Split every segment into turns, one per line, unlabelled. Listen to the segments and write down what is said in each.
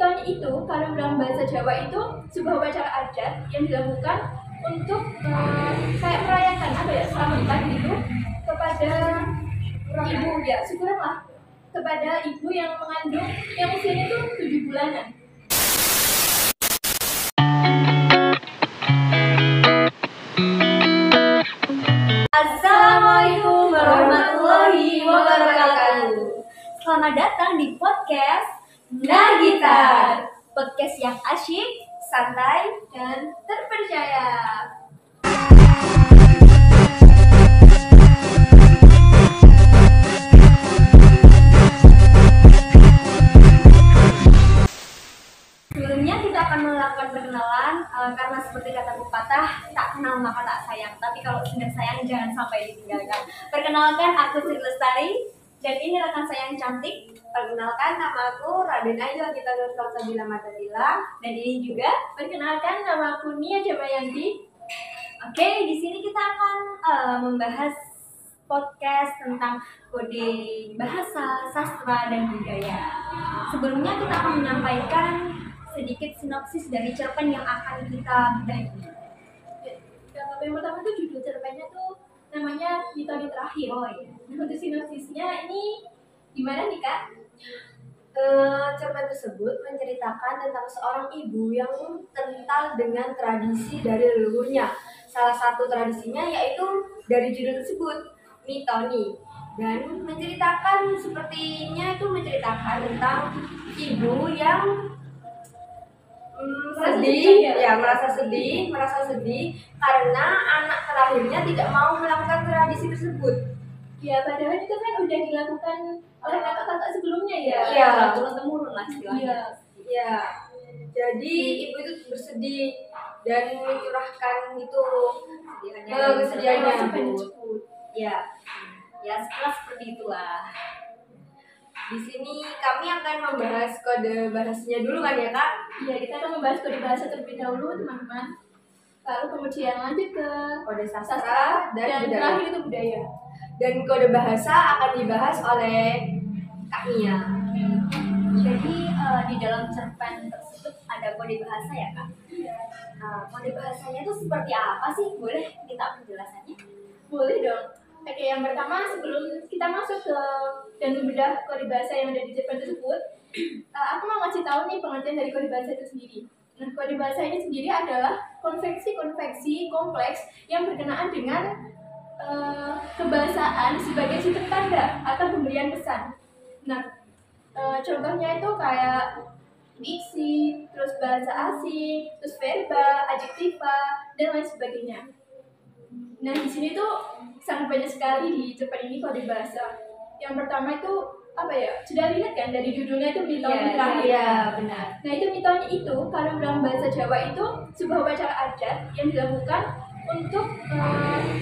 mitonya itu kalau dalam bahasa Jawa itu sebuah upacara adat yang dilakukan untuk kayak merayakan selamatan gitu kepada ibu ya, syukuran lah kepada ibu yang mengandung yang usianya itu 7 bulanan.
Assalamualaikum warahmatullahi wabarakatuh. Selamat datang di podcast Nagitar, podcast yang asyik, santai,
Dan terpercaya.
Sebelumnya kita akan melakukan perkenalan karena seperti kata pepatah, tak kenal maka tak sayang. Tapi kalau sudah sayang jangan sampai ditinggalkan. Perkenalkan, aku Sri Lestari dan ini rekan saya yang cantik.
Perkenalkan, nama aku Raden Ayu Agita Nur Salsabila Matadila.
Dan ini juga
Perkenalkan, nama aku Nia Jabayanti.
oke, di sini kita akan membahas podcast tentang kode bahasa, sastra, dan budaya. Sebelumnya kita akan menyampaikan sedikit sinopsis dari cerpen yang akan kita bedah ini.
Yang pertama tuh judul cerpennya tuh namanya Mitoni Terakhir.
Oh iya.
Untuk sinopsisnya ini gimana nih Kak?
Cerpen tersebut menceritakan tentang seorang ibu yang kental dengan tradisi dari leluhurnya. Salah satu tradisinya yaitu dari judul tersebut, Mitoni. Dan menceritakan menceritakan tentang ibu yang merasa sedih karena anak terakhirnya tidak mau melakukan tradisi tersebut.
Ya padahal itu kan udah dilakukan oleh kakak-kakak sebelumnya ya.
Iya.
Turun-temurun lah istilahnya.
Iya.
Ya, jadi ibu itu bersedih dan mencurahkan kesedihannya. Ya,
Ya, seperti itulah.
di sini kami akan membahas kode bahasanya dulu kan ya Kak?
Iya, kita akan membahas kode bahasa terlebih dahulu teman-teman. Lalu kemudian lanjut ke
Kode
sastra
sastra
dan
dan budaya.
terakhir itu budaya.
Dan kode bahasa akan dibahas oleh Kak Nia.
Jadi di dalam cerpen tersebut ada kode bahasa ya Kak?
Iya.
Nah, kode bahasanya itu seperti apa sih? Boleh minta penjelasannya?
Boleh dong. Oke, yang pertama sebelum kita masuk ke dan membedah kode bahasa yang ada di cerpen tersebut, aku mau ngasih tahu nih pengertian dari kode bahasa itu sendiri. Nah, kode bahasa ini sendiri adalah konveksi-konveksi kompleks yang berkenaan dengan kebahasaan sebagai sistem tanda atau pemberian pesan. Nah, contohnya itu kayak diksi, terus bahasa asing, terus verba, adjektiva, dan lain sebagainya. Nah, di sini tuh sangat banyak sekali di cerpen ini kode bahasa. Yang pertama itu sudah lihat kan dari judulnya itu Mitoni Terakhir.
Iya, benar.
Nah, itu mitoni itu kalau dalam bahasa Jawa itu sebuah upacara adat yang dilakukan untuk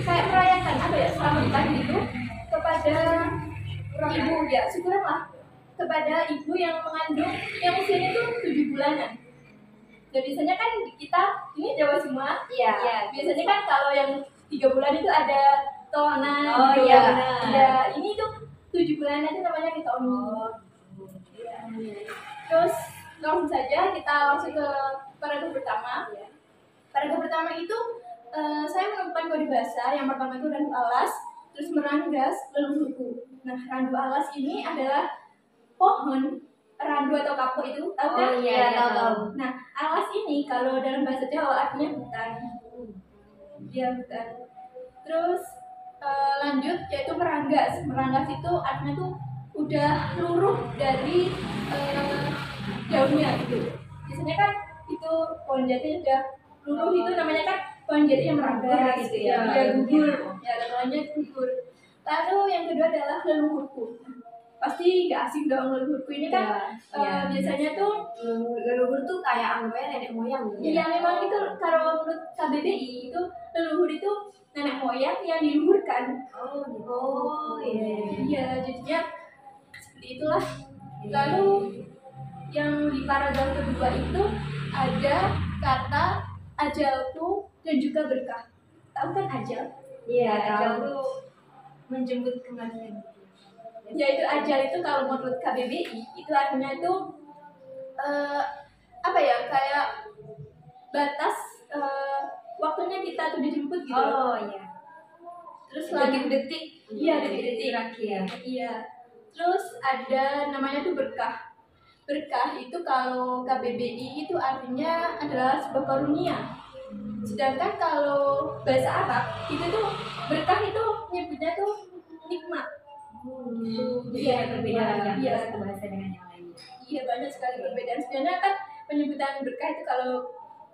kayak merayakan selamatan gitu kepada ibu ya, syukuran lah kepada ibu yang mengandung yang usianya itu 7 bulanan. Dan biasanya kan kita ini Jawa semua.
Iya.
Ya, biasanya kan kalau yang 3 bulan itu ada tona.
Oh
gitu.
iya, benar.
Ya, ini tuh 7 bulanan itu namanya mitoni. Terus langsung saja kita langsung ke paragraf pertama. Paragraf pertama itu saya menemukan kode bahasa. Yang pertama itu randu alas, terus meranggas leluhurku. Nah, randu alas ini adalah pohon randu atau kapuk itu, tahu kan?
Oh iya, tahu.
Nah, alas ini kalau dalam bahasa Jawa artinya hutan. Ya, hutan. Terus lanjut yaitu meranggas. Meranggas itu artinya tuh udah luruh dari daunnya gitu. Biasanya kan itu pohon jati udah luruh itu namanya kan pohon jati yang meranggas
gitu ya.
Ya, gugur. Ya, namanya gugur. Lalu yang kedua adalah leluhurku. Pasti gak asing dong leluhurku ini kan. Biasanya tuh
Leluhur tuh kayak nenek moyang gitu.
ya memang itu kalau menurut KBBI itu leluhur itu nenek moyang yang diluhurkan.
Oh iya.
Iya, jadinya seperti itulah. Lalu yang di paragraf kedua itu ada kata ajalku dan juga berkah. Tahu kan ajal?
Iya,
Ajal
tahu.
tuh menjemput kematian.
Yaitu ajal itu kalau menurut KBBI itu artinya itu eh, apa ya, kayak batas waktunya kita tuh dijemput gitu.
Oh iya.
Terus
detik-detik.
iya, detik-detik.
Terakhir.
Iya. Terus ada namanya tuh berkah. Berkah itu kalau KBBI itu artinya adalah sebuah karunia. Sedangkan kalau bahasa Arab itu tuh berkah itu nyebutnya tuh nikmat.
Jadi
Iya,
ada perbedaan yang
iya.
satu bahasa dengan yang lain.
Iya, banyak sekali perbedaan. Sebenarnya kan penyebutan berkah itu kalau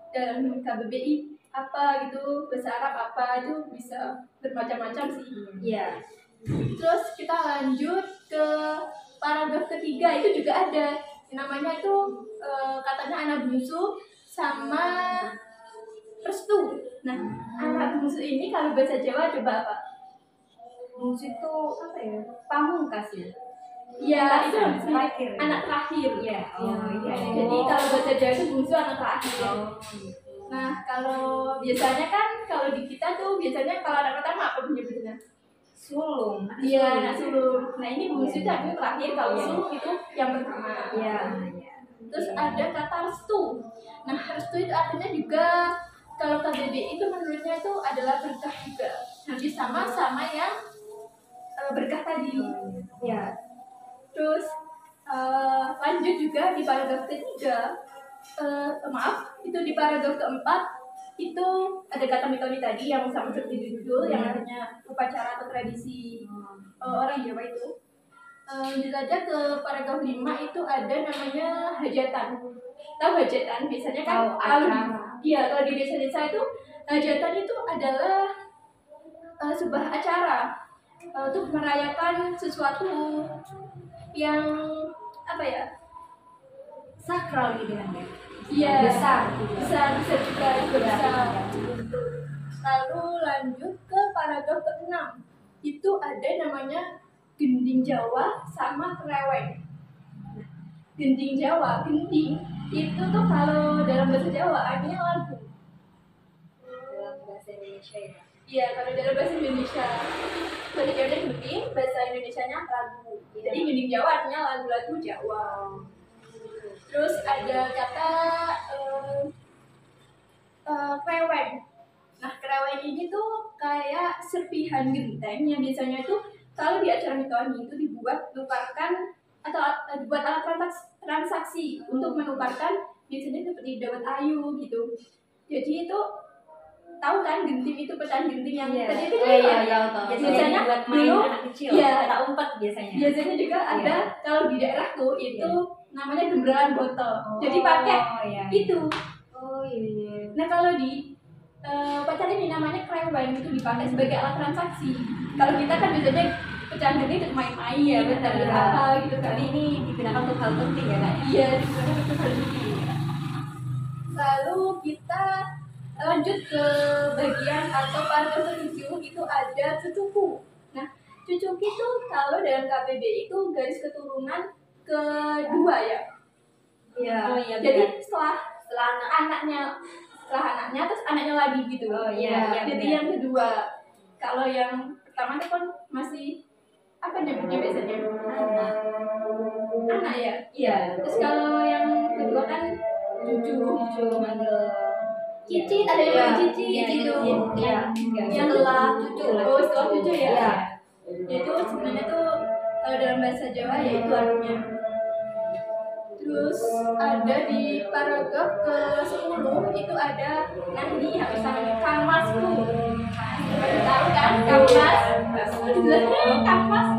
dalam KBBI apa gitu, bahasa Arab apa itu bisa bermacam-macam sih.
Iya.
Terus kita lanjut ke paragraf ketiga, itu juga ada namanya itu katanya anak bungsu sama restu. Nah, anak bungsu ini kalau bahasa Jawa coba apa?
Bungsu itu apa ya? Pamungkas ya.
Iya, itu
terakhir.
anak terakhir.
Iya. Oh iya.
Jadi kalau bahasa Jawa itu bungsu anak terakhir.
Oh.
Nah, kalau biasanya kan kalau di kita tuh biasanya kalau anak pertama apa penyebutannya?
Sulung.
Iya, anak sulung. Nah, ini bungsu itu artinya terakhir, kalau sulung itu yang pertama.
Iya.
Terus ada kata restu. Nah, restu itu artinya juga kalau KBBI itu menurutnya itu adalah berkah juga. Nanti sama yang berkah tadi.
Iya.
Terus lanjut juga di paragraf ketiga. Itu di paragraf keempat itu ada kata mitoni tadi yang sama seperti judul yang artinya upacara atau tradisi orang Jawa itu. Lanjut aja ke paragraf 5 itu ada namanya hajatan. Tahu hajatan? Biasanya kan kalau di desa-desa itu hajatan itu adalah sebuah acara untuk merayakan sesuatu yang apa ya?
Sakral gitu kan ya.
Iya,
Besar
juga besar. Lalu lanjut ke paragraf ke-6. Itu ada namanya gending Jawa sama kreweng. Gending Jawa, gending itu tuh kalau dalam bahasa Jawa artinya lagu.
Dalam bahasa Indonesia ya.
Iya, kalau dalam bahasa Indonesia. Bahasa Jawa gending, bahasa Indonesianya lagu. Jadi gending Jawa artinya lagu-lagu Jawa. Terus ada kata kreweng. Nah, kreweng ini tuh kayak serpihan genteng yang biasanya itu kalau di acara mitoni itu dibuat menukarkan atau dibuat alat transaksi untuk menukarkan biasanya seperti dawet ayu gitu. Jadi itu tahu kan genting itu pecahan genting yang tadi itu
tahu.
Biasanya
buat main
dulu,
anak kecil.
iya,
Kata umpet biasanya.
Biasanya juga ada kalau di daerahku itu namanya gembraan botol. Jadi pakai itu.
Oh iya.
Nah, kalau di pacar ini namanya kreweng, itu dipakai sebagai alat transaksi. Kalau kita kan biasanya pecahan gini untuk main-main ya, betul apa gitu kan.
Kali ini digunakan untuk hal penting ya, Kak?
Iya, digunakan untuk hal penting. Lalu kita lanjut ke bagian atau paragraf ke-7 itu ada cucuku. Nah, cucuku itu kalau dalam KBBI itu garis keturunan kedua ya.
Iya.
Oh iya.
Jadi setelah anaknya terus anaknya lagi gitu.
Oh iya.
Jadi yang kedua. Kalau yang pertama itu kan masih apa nyebutnya biasanya? Anak ya. Iya. Terus kalau yang kedua kan cucu manggil cicit, ada yang manggil cicit gitu.
Iya.
Yang setelah cucu. Oh, setelah cucu ya.
Iya.
Itu sebenarnya tuh kalau dalam bahasa Jawa ya itu artinya. Terus ada di paragraf ke-10 itu ada nanti harus sama Kang Masku. Baru tahu kan Kang Mas? Kang Mas.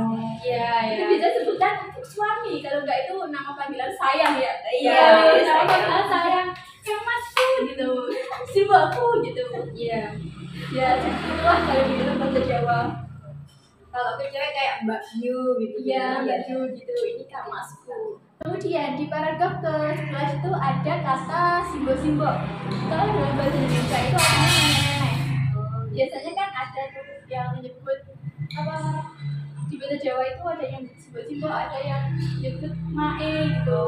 Iya.
Itu bisa sebutan untuk suami. Kalau enggak itu nama panggilan sayang ya.
Iya.
Nama panggilan sayang. Kang Masku gitu. Sibaku gitu.
Iya.
Ya, itulah kalau di dalam bahasa Jawa.
Kalau ke cewek kayak Mbak Yu gitu.
Iya, baju gitu. Ini Kang Masku. Kemudian di paragraf ke-11 itu ada kata simbol-simbol. Kalau dalam bahasa Indonesia itu artinya nenek-nenek. Biasanya kan ada tuh yang menyebut apa di bahasa Jawa itu ada yang simbol-simbol, ada yang menyebut mae gitu.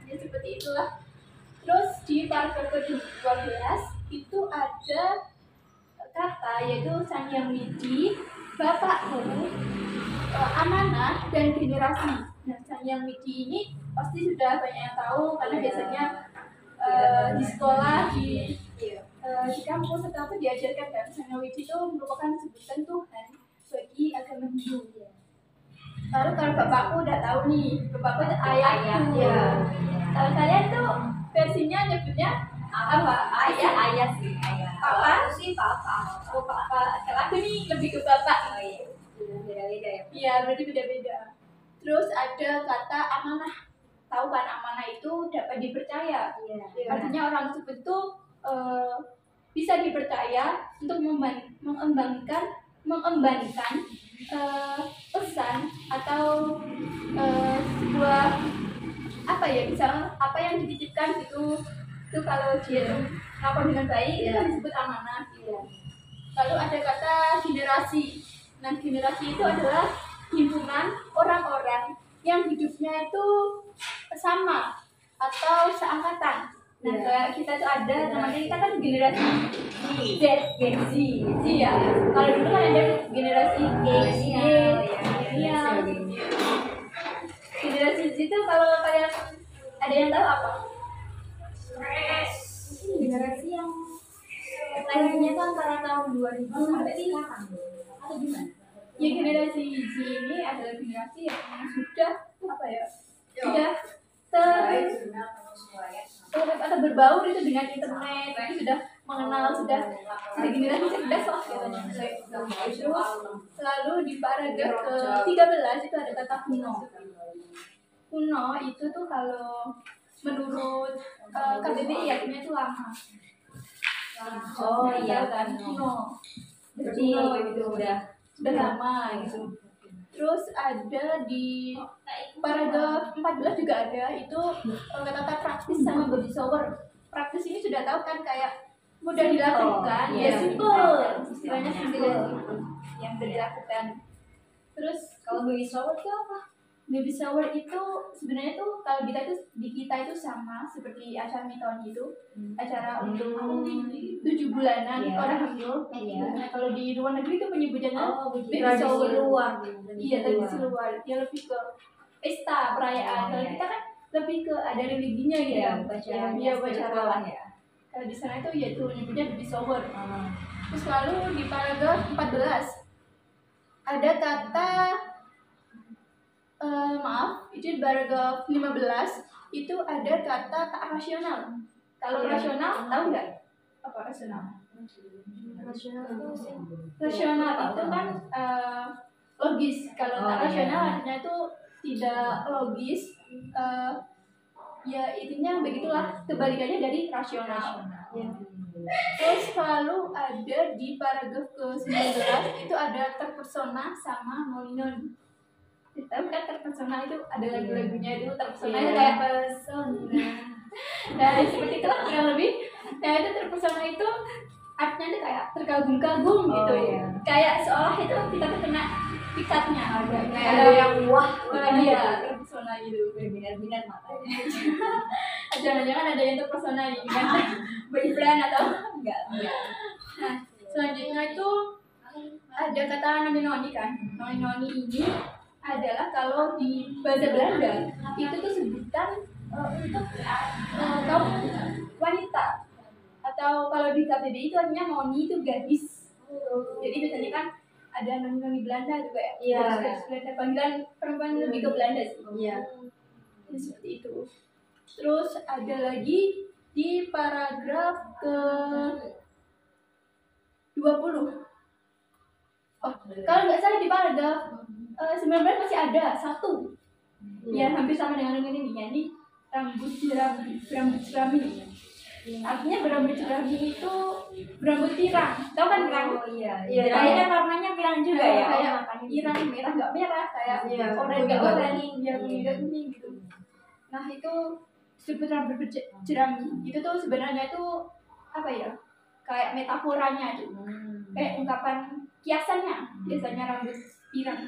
Ya seperti itulah. Terus di paragraf ke-12 itu ada kata yaitu Sang Widi, bapakmu, amanah dan generasi. Nah, Sang Widi ini pasti sudah banyak yang tahu karena biasanya di sekolah di kampus atau apa diajarkan kan Sanawiji itu merupakan sebutan Tuhan bagi agama Hindu. Lalu kalau bapakku udah tahu nih, bapakku itu ayahku. Kalau kalian tuh versinya nyebutnya apa?
Ayah sih, ayah.
Papa?
Aku sih papa.
Oh papa. Kalau aku nih lebih ke bapak.
Oh iya, beda-beda ya.
Iya, berarti beda-beda. Terus ada kata amanah. Tahu kan amanah itu dapat dipercaya.
Iya.
Artinya orang tersebut tuh bisa dipercaya untuk mengembangkan pesan atau sebuah apa ya, misalnya apa yang dititipkan itu kalau dia tuh ngapa dengan baik itu kan disebut amanah. Lalu ada kata generasi. Nah, generasi itu adalah himpunan orang-orang yang hidupnya itu sama atau seangkatan. Nah, kayak kita tuh ada namanya, kita kan generasi Z, Gen Z ya. Kalau dulu kan ada generasi X, Y, generasi Z itu kalau kalian ada yang tahu apa?
Generasi yang lahirnya tuh antara tahun 2000 sampai sekarang atau gimana?
Ya, generasi Z ini adalah generasi yang sudah apa ya? Sudah atau berbaur itu dengan internet, itu sudah mengenal, sudah generasi cerdas lah katanya. Terus selalu di paragraf ke-13 itu ada kata kuno. Kuno itu tuh kalau menurut KBBI artinya itu lama.
Oh iya
kan kuno.
Jadi itu
sudah lama gitu. Terus ada di paragraf 14 juga ada itu kata-kata praktis sama body shower. Praktis ini sudah tahu kan, kayak mudah dilakukan, ya simple, istilahnya simple yang bisa dilakukan. Terus
kalau baby shower itu apa?
Baby shower itu sebenarnya tuh kalau kita itu sama seperti acara miton itu, acara untuk 7 bulanan orang hamil. Nah, kalau di luar negeri itu penyebutannya baby shower luar. Iya, tradisi luar. Dia lebih ke pesta perayaan. Kalau kita kan lebih ke ada religinya gitu. Iya, upacara ya. Kalau di sana itu ya itu menyebutnya baby shower. Terus lalu di paragraf 14 ada kata itu di paragraf 15 itu ada kata tak rasional. Kalau rasional tahu nggak apa rasional? Rasional itu kan logis. Kalau tak rasional artinya itu tidak logis. Ya intinya begitulah, kebalikannya dari rasional. Terus selalu ada di paragraf ke-19 itu ada terpesona sama noni-noni. Tahu kan terpesona itu ada lagu-lagunya itu terpesona itu kayak pesona. Nah, seperti itulah kurang lebih. Nah, itu terpesona itu artinya itu kayak terkagum-kagum gitu. Kayak seolah itu kita tuh kena pikatnya.
Ada yang wah,
dia terpesona gitu.
Benar-benar matanya.
Jangan-jangan ada yang terpesona ini kan boyfriend atau enggak. Nah, selanjutnya itu ada kata noni-noni kan. Noni-noni ini adalah kalau di bahasa Belanda itu tuh sebutan untuk kaum wanita, atau kalau di KBBI itu artinya noni itu gadis. Jadi biasanya kan ada noni-noni Belanda juga ya. Iya. Belanda, panggilan perempuan lebih ke Belanda sih. Iya. Seperti itu. Terus ada lagi di paragraf ke 20. Kalau nggak salah di paragraf 19 masih ada satu. Ya hampir sama dengan ini, yakni rambut jerami. Artinya berambut jerami itu berambut pirang. Tahu kan pirang?
Kayaknya warnanya pirang juga ya.
Kayak pirang merah nggak merah, kayak oranye nggak oranye, yang kuning gitu. Nah itu disebut rambut jerami. Itu tuh sebenarnya itu apa ya? Kayak metaforanya itu, kayak ungkapan kiasannya. Biasanya rambut pirang.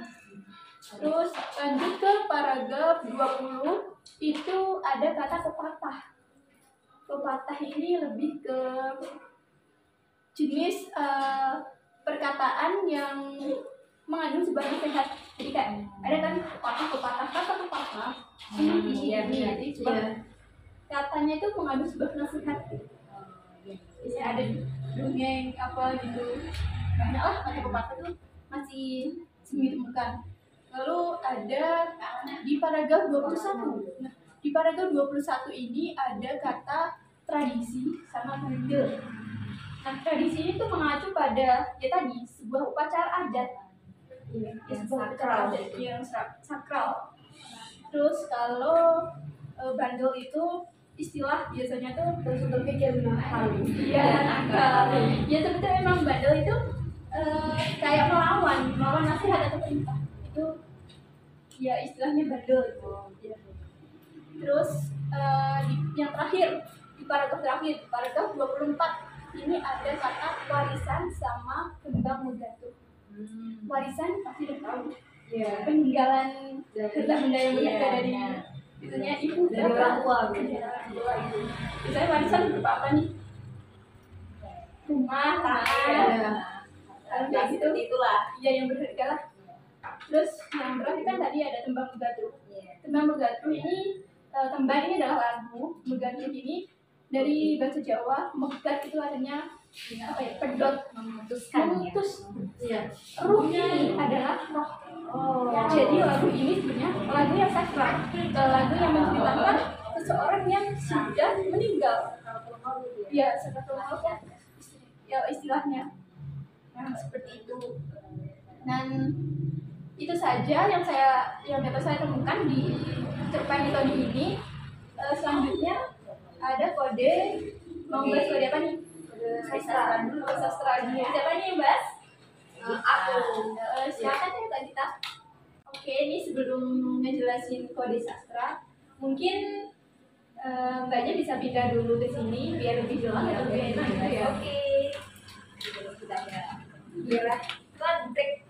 Terus lanjut ke paragraf 20 itu ada kata pepatah. Pepatah ini lebih ke jenis perkataan yang mengandung sebuah nasihat. Jadi kayak ada kan pepatah
Iya, benar.
jadi cuma katanya itu mengandung sebuah nasihat. Jadi ada dongeng apa gitu, banyak lah kata pepatah tuh masih sering ditemukan. Lalu ada di paragraf 21. Nah, di paragraf 21 ini ada kata tradisi sama budaya. Nah, tradisi itu mengacu pada ya tadi sebuah upacara adat. Ya, sebuah upacara adat yang sakral. Terus kalau bandel itu istilah biasanya tuh berpikir mahal. Iya, nakal. Ya sebetulnya memang bandel itu kayak melawan nasihat atau perintah. Itu ya istilahnya bandel itu. Ya. Terus yang terakhir di paragraf terakhir, paragraf 24 ini ada kata warisan sama kembang menggantung. Warisan pasti udah tahu.
Iya.
Peninggalan harta benda yang berharga dari biasanya ibu
Dari orang tua gitu.
Biasanya warisan berupa apa nih? Rumah, tanah, kayak gitu.
Itulah.
Iya yang berharga lah. Terus yang terakhir kan tadi ada tembang megatu. Tembang megatu ini tembang ini adalah lagu, megatu ini dari bahasa Jawa. Megat itu artinya apa ya? Pedot, memutus.
Iya.
Ruh ini adalah roh. Jadi lagu ini sebenarnya lagu yang sakral, lagu yang menceritakan seseorang yang sudah meninggal. Ya, seperti maut ya istilahnya. Nah, seperti itu. Dan itu saja yang dapat saya temukan di cerpen metode ini. Selanjutnya ada kode, mau bahas kode apa nih?
Sastra.
Sastra dunia. Siapa nih yang bahas?
Aku.
Silakan ya Kak Dita. Oke, ini sebelum ngejelasin kode sastra, mungkin Mbaknya bisa pindah dulu ke sini biar lebih jelas dan lebih enak gitu ya.
Oke. Sudah ya.
Iyalah. Kan break.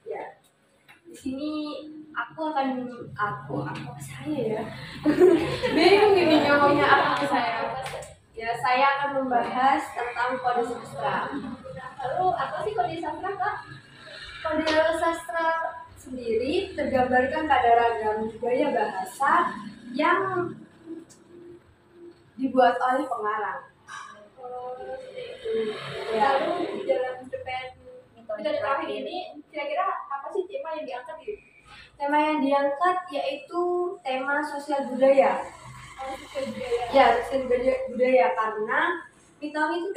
Ya. Di sini aku saya ya. Bingung ini ngomongnya apa saya. Ya, saya akan membahas tentang kode sastra.
Lalu apa sih kode sastra Kak?
Kode sastra sendiri tergambarkan pada ragam gaya bahasa yang dibuat oleh pengarang. Ya.
Lalu dalam cerpen metode terakhir ini kira-kira apa sih tema yang diangkat gitu?
Tema yang diangkat yaitu tema sosial budaya.
Sosial budaya.
Ya, sosial budaya karena mitoni itu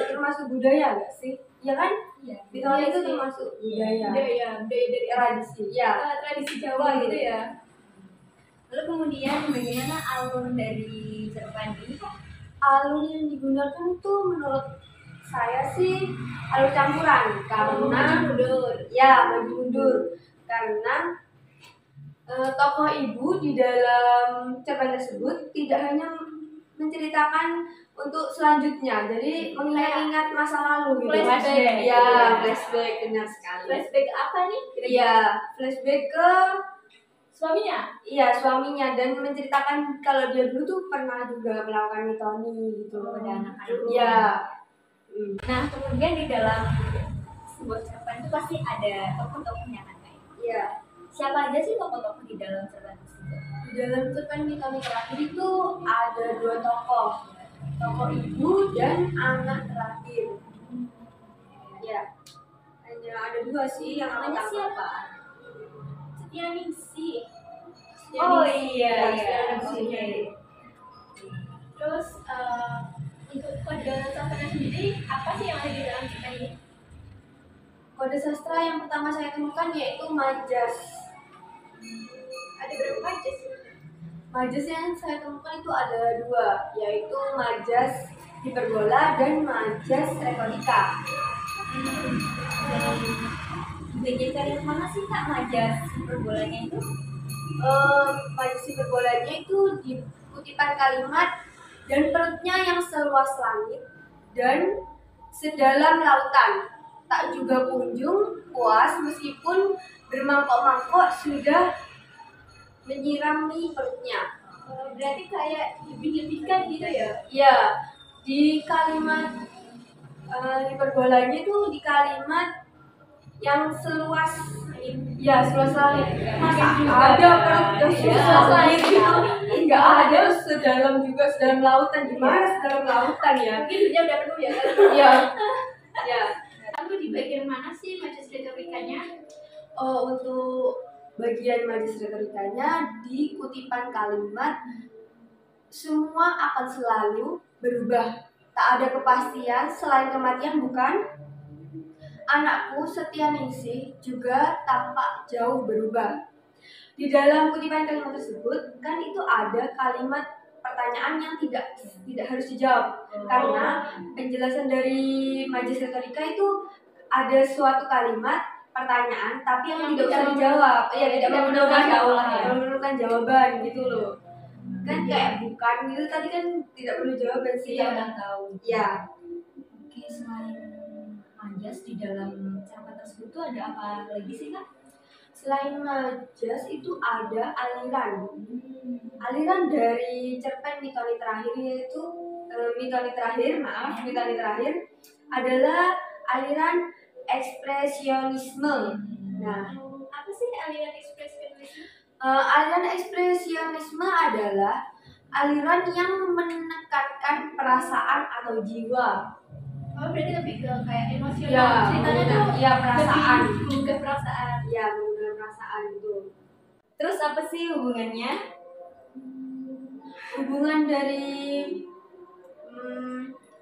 termasuk budaya nggak sih? Ya kan?
Iya.
Mitoni itu termasuk budaya.
Budaya dari
Tradisi. Ya.
tradisi Jawa gitu ya.
Lalu kemudian bagaimana alur dari cerpen ini Kak?
Alur yang digunakan itu menurut saya sih alur campuran karena maju mundur karena tokoh ibu di dalam cerpen tersebut tidak hanya menceritakan untuk selanjutnya, jadi mengingat masa lalu gitu.
Flashback.
Ya, flashback benar sekali.
Flashback apa nih?
Iya, flashback ke
Suaminya.
iya suaminya dan menceritakan kalau dia dulu tuh pernah juga melakukan mitoni gitu
Pada anak-anak.
Iya.
Nah, kemudian di dalam sebuah cerpen itu pasti ada tokoh-tokohnya kan Kak?
Iya.
Siapa aja sih tokoh-tokoh di dalam cerpen tersebut?
Di dalam cerpen mitoni terakhir itu ada dua tokoh ibu dan anak terakhir. Ya, hanya ada dua sih yang
Namanya
aku
siapa?
Setianingsih.
Oh iya,
Setianingsih.
Terus untuk kode sastra sendiri apa sih yang ada di dalam cerpen ini?
Kode sastra yang pertama saya temukan yaitu majas.
Ada berapa majas?
Majas yang saya temukan itu ada dua, yaitu majas hiperbola dan majas retorika.
Bagian dari yang mana sih Kak majas perbolanya itu?
Majas hiperbolanya itu di kutipan kalimat dan perutnya yang seluas langit dan sedalam lautan, tak juga kunjung puas meskipun bermangkok-mangkok sudah menyirami perutnya.
Berarti kayak lebih-lebihkan gitu ya?
Ya, di kalimat hiperbolanya itu di kalimat yang seluas langit. Masa
Juga.
ada perut yang
Iya.
seluas langit gitu? Enggak ada, sedalam lautan. Gimana sedalam lautan ya?
Mungkin dia udah penuh ya kan?
Ya, ya.
Kamu di bagian mana sih majas retorikanya?
Untuk bagian majas retorikanya di kutipan kalimat semua akan selalu berubah. Tak ada kepastian selain kematian, bukan? Anakku setia ningsih juga tampak jauh berubah. Di dalam kutipan kalimat tersebut kan itu ada kalimat pertanyaan yang tidak harus dijawab, karena penjelasan dari majas retorika itu ada suatu kalimat pertanyaan tapi yang tidak usah dijawab, tidak memerlukan jawaban gitu loh. Kan kayak bukan gitu tadi kan tidak perlu jawaban sih.
Kita udah tahu.
Ya.
Oke, selain majas di dalam cerpen tersebut tuh ada apa lagi sih Kak?
Selain majas itu ada aliran. Aliran dari cerpen mitoni terakhir yaitu mitoni terakhir adalah aliran ekspresionisme. Nah,
Apa sih aliran ekspresionisme?
aliran ekspresionisme adalah aliran yang menekankan perasaan atau jiwa.
Oh, berarti lebih ke kayak emosional.
Ya,
Ceritanya tuh
ya, perasaan.
lebih ke perasaan.
Ya, menggunakan perasaan itu.
Terus apa sih hubungannya?
Hubungan dari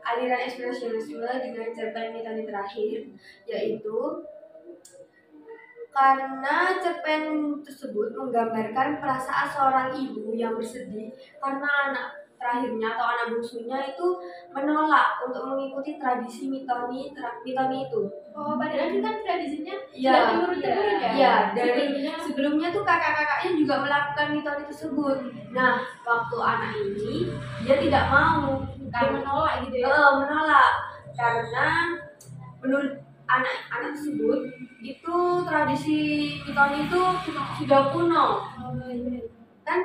aliran ekspresionisme dengan cerpen mitoni terakhir yaitu karena cerpen tersebut menggambarkan perasaan seorang ibu yang bersedih karena anak terakhirnya atau anak bungsunya itu menolak untuk mengikuti tradisi mitoni itu.
Oh, padahal itu kan tradisinya
Iya,
sudah temurun-temurun ya.
Iya, dari
Sebelumnya.
sebelumnya tuh kakak-kakaknya juga melakukan mitoni tersebut. Nah, waktu anak ini dia tidak mau,
Dia menolak gitu ya.
menolak karena menurut anak-anak tersebut itu tradisi mitoni itu sudah kuno.
Oh, iya.
Kan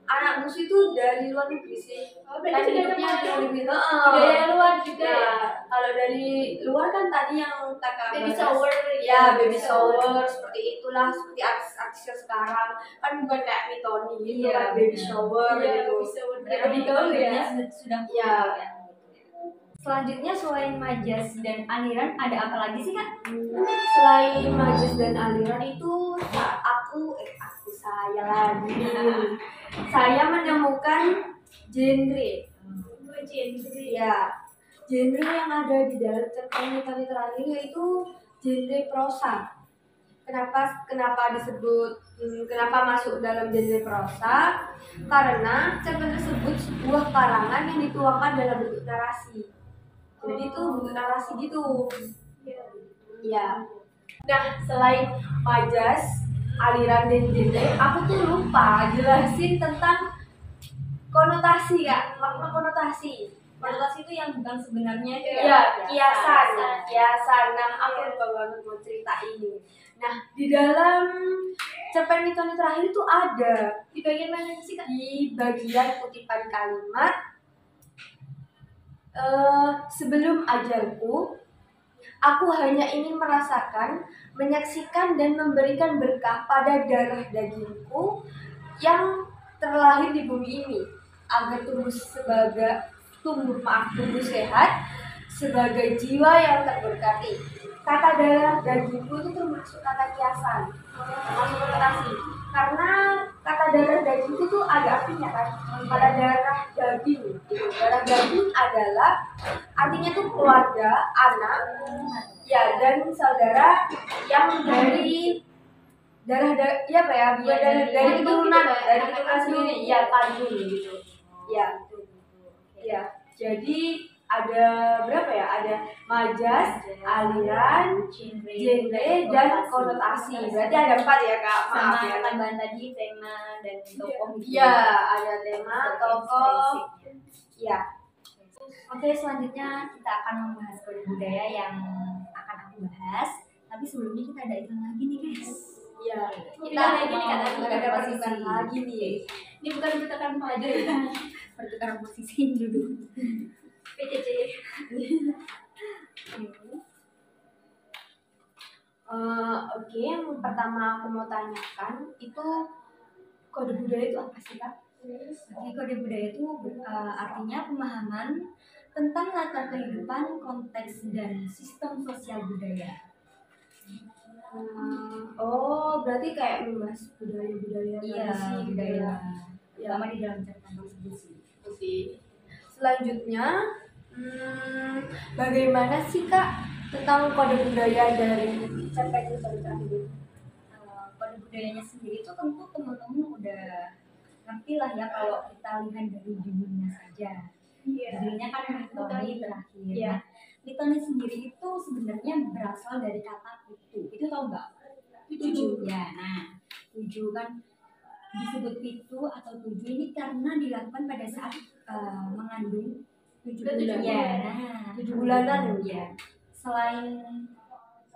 anak bungsu itu dari luar negeri sih.
Oh,
Kan
berarti sudah
hidupnya di luar
termasuk
negeri.
budaya luar juga
Nah,
ya.
kalau dari luar kan tadi yang kakak
Baby
bahas.
shower.
Ya, baby shower seperti itulah, seperti artis-artis yang sekarang kan bukan kayak mitoni gitu
Iya,
kan, baby
benar.
shower
Iya,
gitu.
baby shower.
Berarti
Lebih gaul ya.
sudah
Iya.
ya. Selanjutnya selain majas dan aliran ada apa lagi sih Kak?
Selain majas dan aliran itu saya lagi. Saya menemukan genre.
Oh, genre.
Ya, genre yang ada di dalam cerpen mitoni terakhir yaitu genre prosa. Kenapa disebut kenapa masuk dalam genre prosa? Karena cerpen tersebut sebuah karangan yang dituangkan dalam bentuk narasi. Jadi itu bentuk narasi gitu. Ya. Nah, selain majas, aliran dan genre, aku tuh lupa jelasin tentang konotasi Kak, makna konotasi.
Konotasi itu yang bukan sebenarnya itu
Iya, kiasan. Nah, aku lupa banget mau cerita ini. Nah, di dalam cerpen mitoni terakhir itu ada
Di bagian mana sih Kak?
di bagian kutipan kalimat sebelum ajalku, aku hanya ingin merasakan, menyaksikan dan memberikan berkah pada darah dagingku yang terlahir di bumi ini agar tumbuh sehat sebagai jiwa yang terberkati. Kata darah dagingku itu termasuk kata kiasan, termasuk konotasi. Karena kata darah dagingku itu ada artinya kan, pada darah daging. Darah daging adalah artinya tuh keluarga, anak, ya dan saudara yang dari dari keturunan sendiri, ya kandung gitu. Ya, jadi ada berapa ya? Ada majas, aliran, genre dan konotasi. Berarti ada 4 ya Kak.
sama
Maaf ya.
tambahan tadi tema dan tokoh gitu.
Iya, ada tema, tokoh. Ya.
Oke, selanjutnya kita akan membahas kode budaya yang akan aku bahas. Tapi sebelumnya kita ada iklan lagi nih guys.
Iya.
Kita lagi nih Kak,
Kita ada pertukaran lagi nih.
Ini bukan pertukaran pelajaran.
Pertukaran posisi dulu.
PCC.
Oke, yang pertama aku mau tanyakan itu kode budaya itu apa sih Kak?
Jadi kode budaya itu artinya pemahaman tentang latar kehidupan, konteks, dan sistem sosial budaya.
Oh, berarti kayak membahas budaya-budaya
Iya,
tradisi gitu
budaya.
ya.
Terutama di dalam cerpen tersebut sih.
Oke. Selanjutnya, bagaimana sih Kak tentang kode budaya dari cerpen itu tadi?
Kode budayanya sendiri itu tentu teman-teman udah ngerti lah ya kalau kita lihat dari judulnya saja. Judulnya kan Mitoni terakhir.
Iya.
Nah, Mitoni sendiri itu sebenarnya berasal dari kata pitu. Itu tau nggak? Tujuh. Ya, nah tujuh kan disebut pitu atau tujuh ini karena dilakukan pada saat mengandung
7 bulan.
Ya, nah
7 bulanan.
Ya. Selain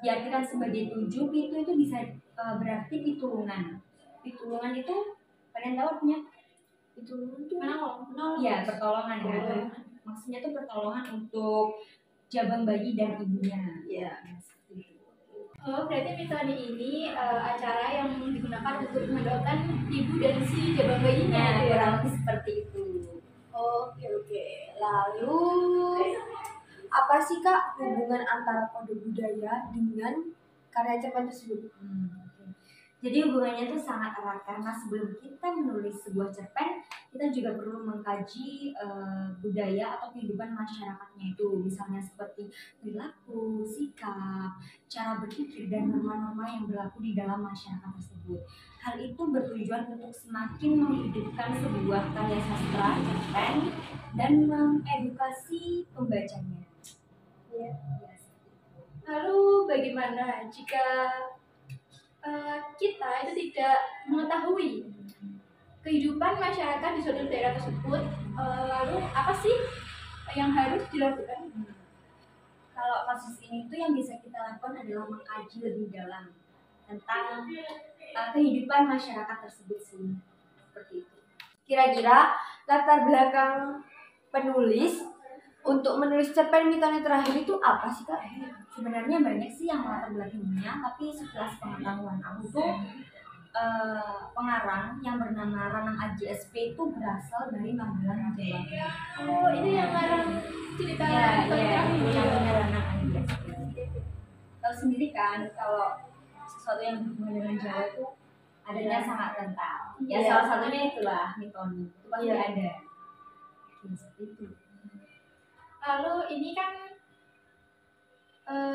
diartikan sebagai tujuh, pitu itu bisa berarti pitulungan. Pitulungan itu kalian tahu artinya?
Menolong.
Ya, pertolongan ya. Maksudnya itu pertolongan untuk jabang bayi dan ibunya.
Iya.
Seperti itu.
Oh, berarti Mitoni ini acara yang digunakan untuk mendoakan ibu dan si jabang bayinya.
Nah,
gitu ya.
kurang lebih seperti itu.
Oke. Lalu apa sih Kak hubungan antara kode budaya dengan karya cerpen tersebut?
Oke. Jadi hubungannya itu sangat erat karena sebelum kita menulis sebuah cerpen, kita juga perlu mengkaji budaya atau kehidupan masyarakatnya itu, misalnya seperti perilaku, sikap, cara berpikir dan norma-norma yang berlaku di dalam masyarakat tersebut. Hal itu bertujuan untuk semakin menghidupkan sebuah karya sastra cerpen dan mengedukasi pembacanya.
Iya.
Lalu bagaimana jika kita itu tidak mengetahui kehidupan masyarakat di suatu daerah tersebut, lalu apa sih yang harus dilakukan?
Kalau kasus ini tuh yang bisa kita lakukan adalah mengkaji lebih dalam tentang kehidupan masyarakat tersebut sih, seperti itu.
Kira-kira latar belakang penulis untuk menulis cerpen Mitoni terakhir itu apa sih Kak?
Sebenarnya banyak sih yang latar belakangnya, tapi setelah pengetahuan aku tuh pengarang yang bernama Ranang Aji SP itu berasal dari Magelang, Jawa Tengah.
Oh, itu yang ngarang cerita Mitoni terakhir.
Namanya Ranang Aji SP. Tahu sendiri kan kalau sesuatu yang berhubungan dengan Jawa itu adanya sangat kental. Ya,
Iya.
salah satunya itulah Mitoni. Itu pasti
Iya.
ada. Seperti itu.
Lalu ini kan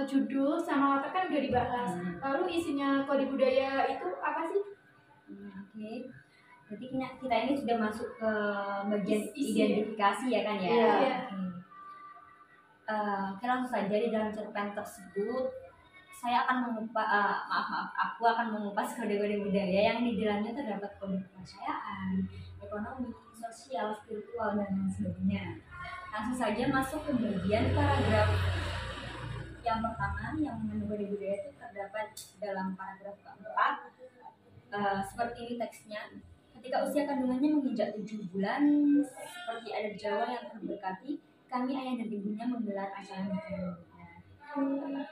judul sama latar kan udah dibahas. Lalu isinya kode budaya itu apa sih?
Oke. Berarti kita ini sudah masuk ke bagian
Isi.
identifikasi ya kan ya?
Iya.
Oke, langsung saja di dalam cerpen tersebut saya akan aku akan mengupas kode-kode budaya yang di dalamnya terdapat kode kepercayaan, ekonomi, sosial, spiritual, dan lain sebagainya. Langsung saja masuk ke bagian paragraf yang pertama yang mengandung kode budaya itu terdapat dalam paragraf keempat. Seperti ini teksnya. Ketika usia kandungannya menginjak 7 bulan, seperti adat Jawa yang terberkati, kami ayah dan ibunya menggelar acara mitoni.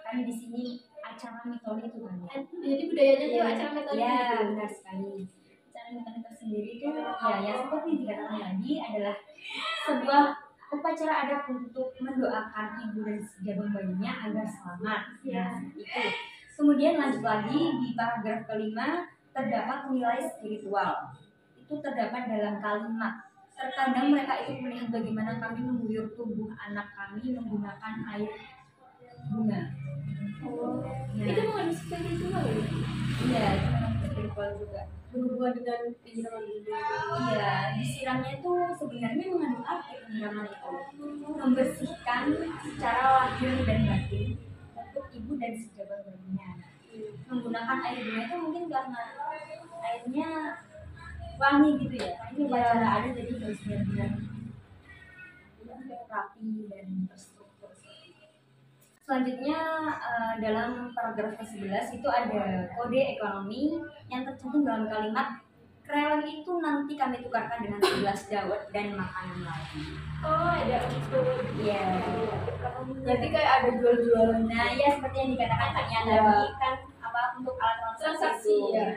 Kan di sini acara mitoni itu kan.
Jadi budayanya itu acara Mitoni.
Ya,
gitu.
benar sekali. Acara mitoni tersendiri itu ya yang seperti dikatakan tadi adalah sebuah upacara adat untuk mendoakan ibu dan jabang bayinya agar selamat. Ya, itu. Kemudian lanjut lagi di paragraf kelima terdapat nilai spiritual. Itu terdapat dalam kalimat. Terkadang mereka itu melihat bagaimana kami mengguyur tubuh anak kami menggunakan air bunga.
Oh,
Ya.
itu mengandung spiritual ya?
Iya, itu memang spiritual juga.
Berhubungan dengan penyiraman budaya.
Iya, disiramnya itu sebenarnya mengandung arti penyiraman itu membersihkan secara lahir dan batin untuk ibu dan si jabang bayinya. Menggunakan air bunga itu mungkin karena airnya wangi gitu ya. Ini upacara ada jadi harus benar-benar rapi dan terstruktur. Selanjutnya dalam paragraf ke-11 itu ada kode ekonomi yang tercantum dalam kalimat krewen itu nanti kami tukarkan dengan 11 dawet dan makanan lain.
Oh, ada unsur.
Iya.
Jadi kayak ada jual-jualan.
Nah, ya seperti yang dikatakan Kak Nia tadi kan apa untuk alat transaksi
Transaksi,
itu.
ya.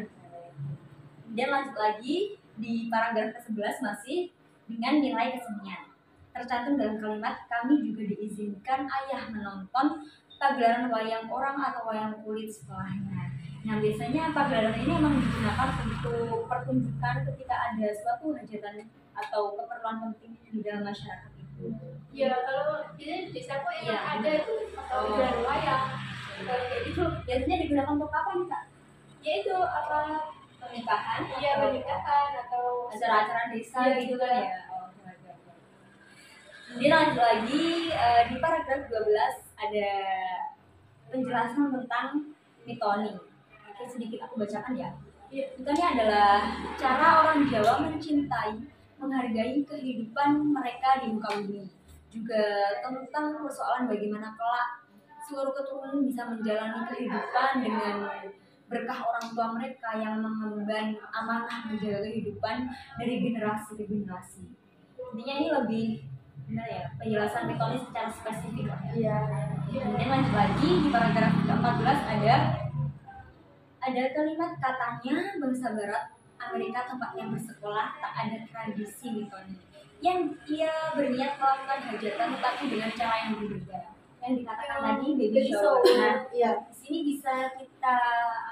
Kemudian lanjut lagi di paragraf ke-11 masih dengan nilai kesenian. Tercantum dalam kalimat, kami juga diizinkan ayah menonton pagelaran wayang orang atau wayang kulit sekolahnya. Nah, biasanya pagelaran ini memang digunakan untuk pertunjukan ketika ada suatu hajatan atau keperluan penting di dalam masyarakat itu.
Ya kalau di desa aku emang
Iya.
ada itu atau pagelaran wayang. Kalau kayak gitu,
Biasanya digunakan untuk apa nih, Kak?
ya itu apa?
Pernikahan?
Iya,
atau
pernikahan atau
acara-acara desa
Iya,
gitu
juga.
kan ya. Oh, oke. Kemudian lanjut lagi di paragraf 12 ada penjelasan tentang mitoni. Oke, sedikit aku bacakan ya.
Iya.
Mitoni adalah cara orang Jawa mencintai, menghargai kehidupan mereka di muka bumi. Juga tentang persoalan bagaimana kelak seluruh keturunan bisa menjalani kehidupan dengan berkah orang tua mereka yang mengemban amanah menjaga kehidupan dari generasi ke generasi. Intinya ini lebih benar ya, penjelasan mitoni secara spesifik lah ya.
Iya.
Kemudian lanjut lagi di paragraf ke-14 ada kalimat katanya bangsa Barat Amerika tempat yang bersekolah tak ada tradisi mitoni yang ia berniat melakukan hajatan tetapi dengan cara yang berbeda. Yang dikatakan tadi baby shower. Nah,
Iya.
di sini bisa kita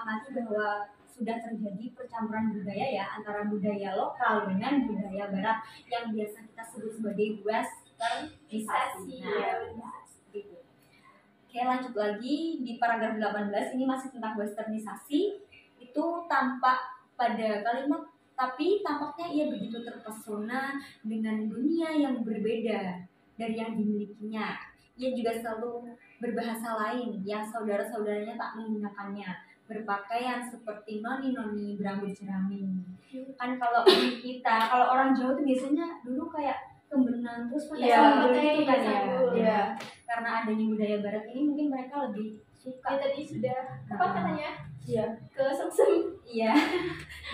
amati bahwa sudah terjadi percampuran budaya ya antara budaya lokal dengan budaya barat yang biasa kita sebut sebagai westernisasi. Nah, seperti itu. Oke, lanjut lagi di paragraf 18 ini masih tentang westernisasi. Itu tampak pada kalimat tapi tampaknya ia begitu terpesona dengan dunia yang berbeda dari yang dimilikinya. Ia juga selalu berbahasa lain yang saudara-saudaranya tak menggunakannya, berpakaian seperti noni-noni berambut jerami. Kan kalau kita, kalau orang Jawa tuh biasanya dulu kayak kembenang terus pakai
Iya,
sambal
pakai
gitu kan ya.
sambal.
Iya.
Karena adanya budaya barat ini mungkin mereka lebih suka.
Ya tadi sudah apa katanya?
Iya.
Kesengsem.
Iya.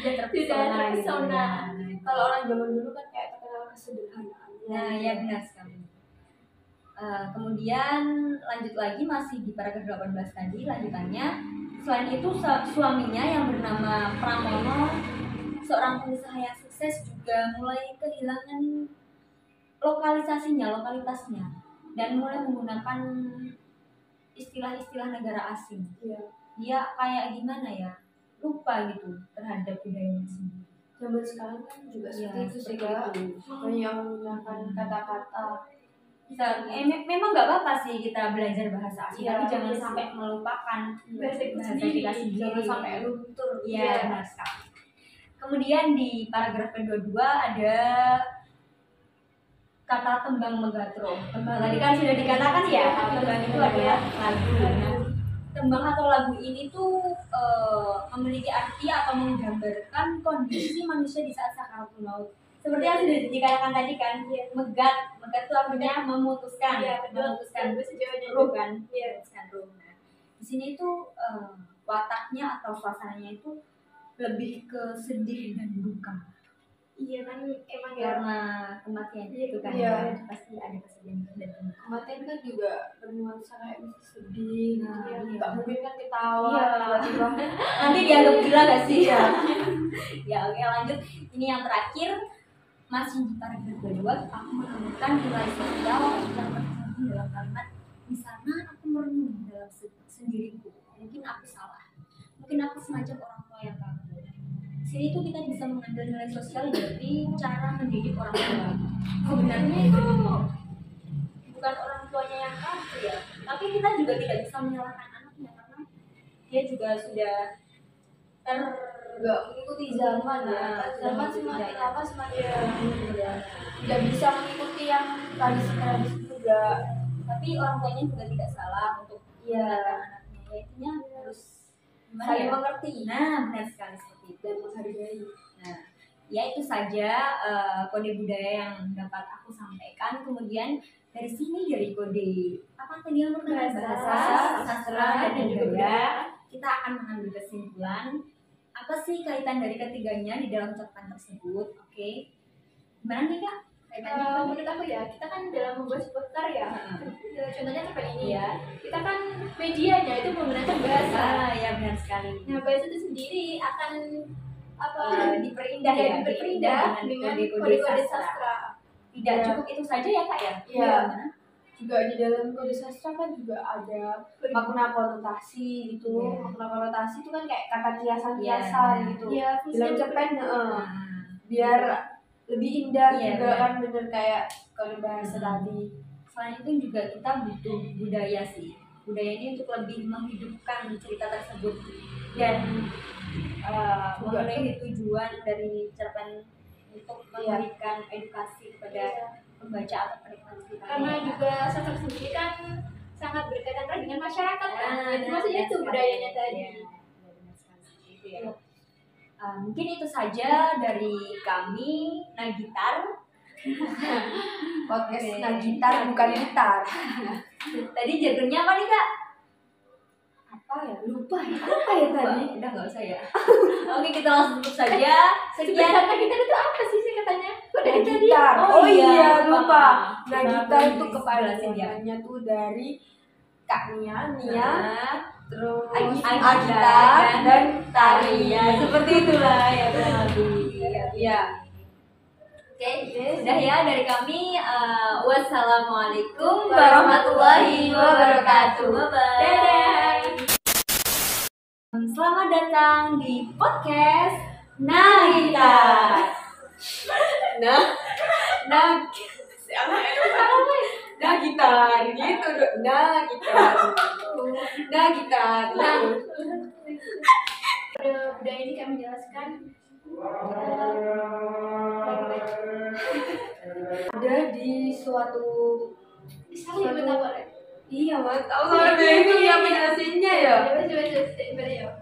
Sudah terpesona.
terpesona.
Gitu.
Kalau orang zaman dulu kan kayak terkenal kesederhanaan.
Nah, ya benar sekali. Kemudian lanjut lagi masih di paragraf 18 tadi lanjutannya. Selain itu suaminya yang bernama Pramono, seorang pengusaha yang sukses juga mulai kehilangan lokalitasnya dan mulai menggunakan istilah-istilah negara asing.
Iya.
Dia kayak gimana ya? Lupa gitu terhadap budayanya sendiri.
Zaman sekarang kan juga
Iya,
seperti itu sih
seperti
Kak.
itu.
Banyak yang menggunakan kata-kata.
Memang nggak apa-apa sih kita belajar bahasa asing,
Iya,
tapi jangan
iya.
sampai melupakan
Bahasa kita
bahasa
sendiri.
kita sendiri.
Jangan sampai luntur.
Iya, benar sekali. Kemudian di paragraf kedua ada kata tembang megatro. Tembang tadi kan sudah dikatakan ya, tembang itu adalah lagu. Nah, tembang atau lagu ini tuh memiliki arti atau menggambarkan kondisi manusia di saat sakaratul maut. Seperti yang sudah dikatakan tadi kan, megat itu artinya memutuskan,
Iya, betul.
memutuskan
Bahasa Jawanya itu.
ruh kan,
Iya.
memutuskan ruh. Nah, di sini tuh wataknya atau suasananya itu lebih ke sedih dan duka
Iya kan emang ya.
karena kematian itu kan
Iya.
pasti ada kesedihan dan duka.
Kematian kan juga bernuansa kayak mesti sedih.
Nah,
Gitu ya.
iya.
Nggak mungkin kan ketawa.
Iya.
Tiba-tiba.
Nanti dianggap gila gak sih? Ya oke lanjut. Ini yang terakhir masih di paragraf kedua aku menemukan nilai sosial yang tercantum dalam kalimat di sana aku merenung dalam sendiriku. Mungkin aku salah. Mungkin aku semacam orang tua yang kamu. Sini tuh kita bisa mengambil nilai sosial dari cara mendidik orang tua. Sebenarnya itu bukan orang tuanya yang kamu ya, tapi kita juga tidak bisa menyalahkan anaknya karena dia juga sudah
Nggak mengikuti zaman ya. Zaman semakin lama semakin ya. Tidak bisa mengikuti yang tradisi-tradisi juga.
tapi orang tuanya juga tidak salah untuk
Iya.
mengajarkan anaknya. Intinya harus gimana
Saling
ya?
mengerti
Nah, benar sekali seperti itu.
dan menghargai.
Nah, ya itu saja kode budaya yang dapat aku sampaikan. Kemudian dari sini dari kode apa tadi yang pertama
Bahasa,
sastra dan budaya, kita akan mengambil kesimpulan apa sih kaitan dari ketiganya di dalam catatan tersebut. Oke, gimana nih Kak? Kaitannya apa?
Menurut aku ya, kita kan dalam membuat sebuah karya, Ya, contohnya seperti ini
Iya.
kita kan medianya itu menggunakan bahasa.
Ya benar sekali.
Nah, bahasa itu sendiri akan apa
Diperindah ya,
diperindah dengan kode-kode sastra.
Tidak
Ya.
cukup itu saja ya kak ya?
Iya.
Gimana?
Juga di dalam kode sastra kan juga ada makna konotasi gitu.
Iya.
Makna konotasi itu kan kayak kata kiasan-kiasan
Iya.
gitu.
Iya,
Dalam
fungsinya
cerpen
Nah,
biar lebih indah
Iya,
juga
benar.
kan bener kayak kode bahasa tadi.
selain itu juga kita butuh budaya sih. Budaya ini untuk lebih menghidupkan cerita tersebut dan memenuhi tujuan dari cerpen untuk memberikan edukasi kepada pembaca atau penikmat cerita.
karena juga sastra sendiri kan sangat berkaitan erat dengan masyarakat kan. Itu maksudnya itu
benar
budayanya
sekali.
tadi.
Ya, benar sekali seperti itu ya. Mungkin itu saja dari kami Nagitar.
Podcast
Oke.
nah gitar bukan gitar.
Tadi jargonnya apa nih kak?
Apa ya? Lupa ya. Apa ya tadi?
Udah nggak usah ya. Oke kita langsung tutup saja. Sekian.
Sebenarnya kita itu apa sih katanya? Kok dari
Nah,
tadi?
gitar.
Oh iya,
lupa.
lupa.
Nah,
Kita
gitar
belum
itu
dijelasin ya.
kepanjangannya tuh dari Kak Nia,
Nah,
terus
Agita
Agita dan Tari.
Ya, seperti itulah ya kurang lebih.
Ya.
Oke, sudah ya dari kami. Wassalamualaikum warahmatullahi wabarakatuh. Bye-bye.
Dadah.
Selamat datang di podcast Nagita.
Nah gitar gitu dong. Nah gitar. Nah gitar.
Nah, pada budaya ini kami jelaskan
Ada di suatu
Saya betul.
iya, Mas. Tahu soalnya itu yang menjelasinnya ya.
Coba coba coba.